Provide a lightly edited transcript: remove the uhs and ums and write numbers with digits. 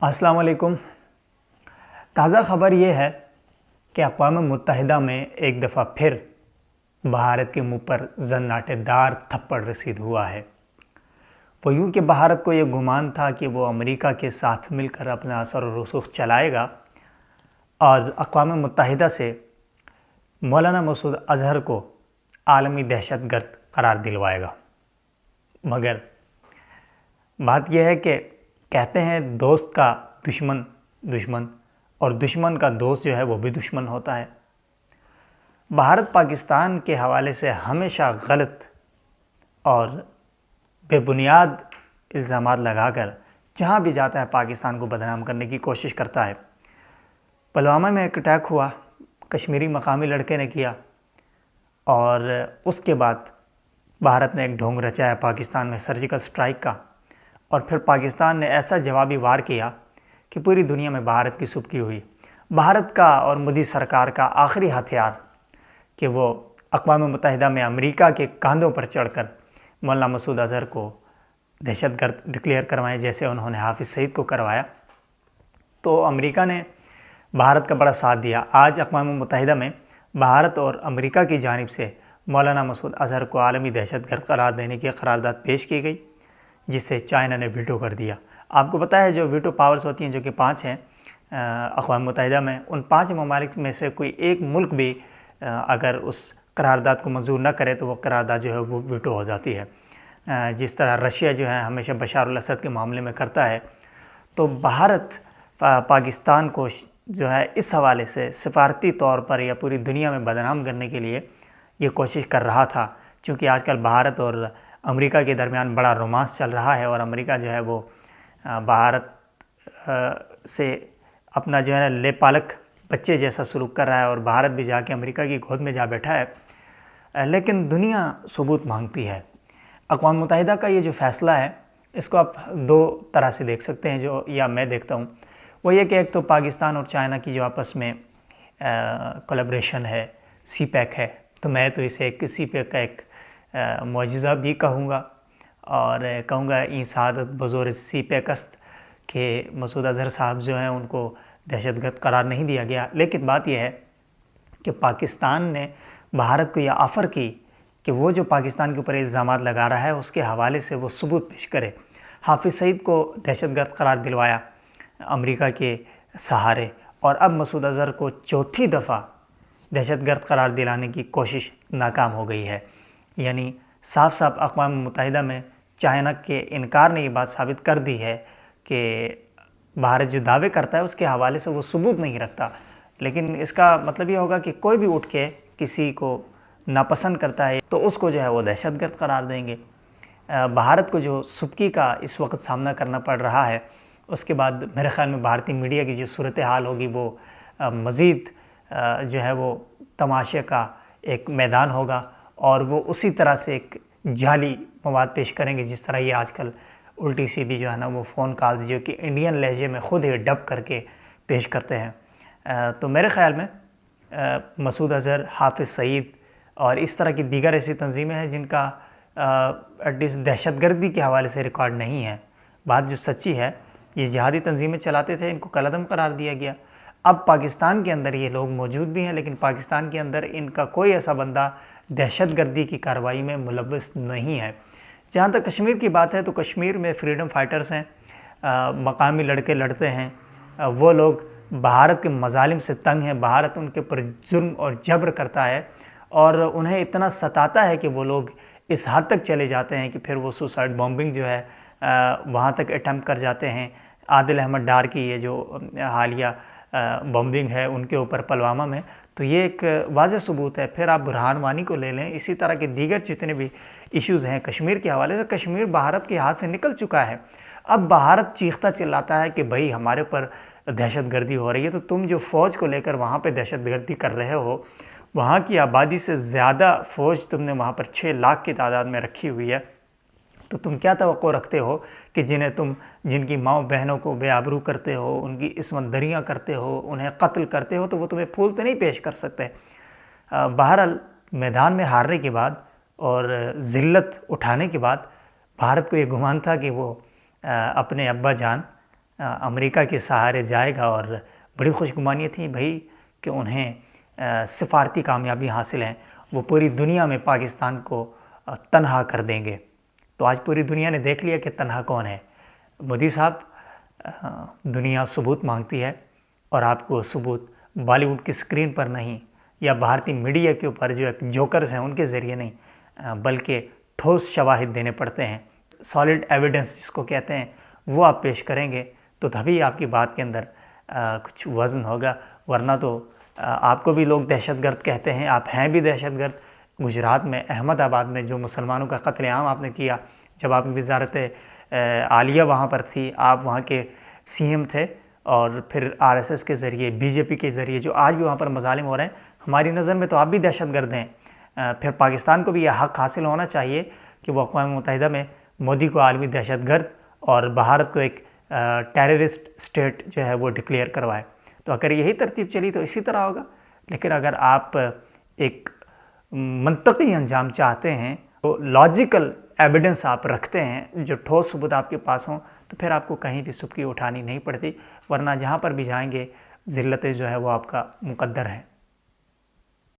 अस्सलाम वालेकुम। ताज़ा ख़बर ये है कि अक़वाम मुत्तहिदा में एक दफ़ा फिर भारत के मुंह पर जन्नाटेदार थप्पड़ रसीद हुआ है। वो यूँ कि भारत को ये गुमान था कि वो अमेरिका के साथ मिलकर अपना असर और रसूख चलाएगा और अक़वाम मुत्तहिदा से मौलाना मसूद अज़हर को आलमी दहशतगर्द करार दिलवाएगा। मगर बात यह है कि कहते हैं दोस्त का दुश्मन दुश्मन और दुश्मन का दोस्त जो है वो भी दुश्मन होता है। भारत पाकिस्तान के हवाले से हमेशा गलत और बेबुनियाद इल्ज़ामात लगाकर जहाँ भी जाता है पाकिस्तान को बदनाम करने की कोशिश करता है। पुलवामा में एक अटैक हुआ, कश्मीरी मकामी लड़के ने किया और उसके बाद भारत ने एक ढोंग रचाया पाकिस्तान में सर्जिकल स्ट्राइक का, और फिर पाकिस्तान ने ऐसा जवाबी वार किया कि पूरी दुनिया में भारत की सुबकी हुई। भारत का और मोदी सरकार का आखिरी हथियार कि वो अक़वाम मुत्तहिदा में अमेरिका के कंधों पर चढ़कर मौलाना मसूद अज़हर को दहशतगर्द डिक्लेयर करवाएं, जैसे उन्होंने हाफिज़ सईद को करवाया। तो अमेरिका ने भारत का बड़ा साथ दिया। आज अक़वाम मुत्तहिदा में भारत और अमेरिका की जानिब से मौलाना मसूद अज़हर को आलमी दहशतगर्द करार देने की करारदाद पेश की गई, जिसे चाइना ने वीटो कर दिया। आपको पता है जो वीटो पावर्स होती हैं, जो कि 5 हैं अक़वाम मुत्तहिदा में, उन 5 ममालिक में से कोई एक मुल्क भी अगर उस करारदाद को मंजूर न करे तो वो करारदाद जो है वो वीटो हो जाती है। जिस तरह रशिया जो है हमेशा बशार अल असद के मामले में करता है, तो भारत पाकिस्तान को जो है इस हवाले से सिफारती तौर पर या पूरी दुनिया में बदनाम करने के लिए ये कोशिश कर रहा था। चूँकि आजकल भारत और अमेरिका के दरमियान बड़ा रोमांस चल रहा है और अमेरिका जो है वो भारत से अपना जो है ना लेपालक बच्चे जैसा सलूक कर रहा है, और भारत भी जाके अमेरिका की गोद में जा बैठा है। लेकिन दुनिया सबूत मांगती है। अक़वाम मुत्तहिदा का ये जो फ़ैसला है, इसको आप 2 तरह से देख सकते हैं, जो या मैं देखता हूँ। वो ये कि एक तो पाकिस्तान और चाइना की जो आपस में कोलैबोरेशन है, CPEC है, तो मैं तो इसे एक CPEC का एक मौजज़ा भी कहूँगा और कहूँगा ई सआदत बज़ोर CPEC अस्त कि मसूद अज़हर साहब जो हैं उनको दहशतगर्द करार नहीं दिया गया। लेकिन बात यह है कि पाकिस्तान ने भारत को यह ऑफ़र की कि वो जो पाकिस्तान के ऊपर इल्ज़ामात लगा रहा है उसके हवाले से वो सबूत पेश करे। हाफिज़ सईद को दहशतगर्द करार दिलवाया अमेरिका के सहारे, और अब मसूद अज़हर को चौथी दफ़ा दहशतगर्द करार दिलाने की कोशिश नाकाम हो गई है। यानी साफ साफ अक़वाम मुत्तहिदा में चाइना के इनकार ने ये बात साबित कर दी है कि भारत जो दावे करता है उसके हवाले से वो सबूत नहीं रखता। लेकिन इसका मतलब ये होगा कि कोई भी उठ के किसी को नापसंद करता है तो उसको जो है वो दहशतगर्द करार देंगे। भारत को जो सुबकी का इस वक्त सामना करना पड़ रहा है, उसके बाद मेरे ख़्याल में भारतीय मीडिया की जो सूरत हाल होगी वो मज़ीद जो है वो तमाशे का एक मैदान होगा, और वो उसी तरह से एक जाली मवाद पेश करेंगे जिस तरह ये आजकल उल्टी सीधी जो है ना वो फ़ोन कॉल्स जो कि इंडियन लहजे में ख़ुद ही डब करके पेश करते हैं। तो मेरे ख़्याल में मसूद अज़हर, हाफिज़ सईद और इस तरह की दीगर ऐसी तंजीमें हैं जिनका एटलीस्ट दहशतगर्दी के हवाले से रिकॉर्ड नहीं है। बात जो सच्ची है, ये जिहादी तंजीमें चलाते थे, इनको कलअदम करार दिया गया। अब पाकिस्तान के अंदर ये लोग मौजूद भी हैं, लेकिन पाकिस्तान के अंदर इनका कोई ऐसा बंदा दहशतगर्दी की कार्रवाई में मुलव्वस नहीं है। जहाँ तक कश्मीर की बात है तो कश्मीर में फ्रीडम फाइटर्स हैं, मकामी लड़के लड़ते हैं, वो लोग भारत के मजालिम से तंग हैं। भारत उनके ऊपर जुर्म और जबर करता है और उन्हें इतना सताता है कि वो लोग इस हद तक चले जाते हैं कि फिर वो सुसाइड बॉम्बिंग जो है वहाँ तक अटैम्प्ट कर जाते हैं। आदिल अहमद डार की ये जो हालिया बॉम्बिंग है उनके ऊपर पुलवामा में, तो ये एक वाज़ेह सबूत है। फिर आप बुरहान वानी को ले लें, इसी तरह के दीगर जितने भी इश्यूज़ हैं कश्मीर के हवाले से, कश्मीर भारत के हाथ से निकल चुका है। अब भारत चीखता चिल्लाता है कि भाई हमारे ऊपर दहशतगर्दी हो रही है, तो तुम जो फ़ौज को लेकर वहाँ पे दहशतगर्दी कर रहे हो, वहाँ की आबादी से ज़्यादा फ़ौज तुमने वहाँ पर 6 लाख की तादाद में रखी हुई है, तो तुम क्या तवक्को रखते हो कि जिनकी माँ बहनों को बेआबरू करते हो, उनकी इस्मत दरियाँ करते हो, उन्हें कत्ल करते हो, तो वो तुम्हें फूल तो नहीं पेश कर सकते। बहरहाल मैदान में हारने के बाद और ज़िल्लत उठाने के बाद भारत को ये गुमान था कि वो अपने अब्बा जान अमेरिका के सहारे जाएगा। और बड़ी खुशगुमानी थी भाई कि उन्हें सिफारती कामयाबी हासिल है, वो पूरी दुनिया में पाकिस्तान को तनहा कर देंगे। तो आज पूरी दुनिया ने देख लिया कि तनहा कौन है। मोदी साहब, दुनिया सबूत मांगती है और आपको सबूत बॉलीवुड की स्क्रीन पर नहीं या भारतीय मीडिया के ऊपर जो एक जोकर्स हैं उनके ज़रिए नहीं, बल्कि ठोस शवाहिद देने पड़ते हैं। सॉलिड एविडेंस जिसको कहते हैं, वो आप पेश करेंगे तो तभी आपकी बात के अंदर कुछ वज़न होगा। वरना तो आपको भी लोग दहशतगर्द कहते हैं, आप हैं भी दहशतगर्द। गुजरात में अहमदाबाद में जो मुसलमानों का कत्लेआम आपने किया, जब आपकी वजारत आलिया वहाँ पर थी, आप वहाँ के सीएम थे, और फिर आरएसएस के ज़रिए, बीजेपी के ज़रिए जो आज भी वहाँ पर मजालिम हो रहे हैं, हमारी नज़र में तो आप भी दहशतगर्द हैं। फिर पाकिस्तान को भी यह हक़ हासिल होना चाहिए कि वो अक़वाम मुत्तहिदा में मोदी को आलमी दहशतगर्द और भारत को एक टेररिस्ट स्टेट जो है वो डिक्लेयर करवाए। तो अगर यही तरतीब चली तो इसी तरह होगा। लेकिन अगर आप एक मंतकी अंजाम चाहते हैं, तो लॉजिकल एविडेंस आप रखते हैं, जो ठोस सबूत आपके पास हों, तो फिर आपको कहीं भी सुबकी उठानी नहीं पड़ती। वरना जहाँ पर भी जाएंगे ज़िल्लतें जो है वो आपका मुकद्दर है।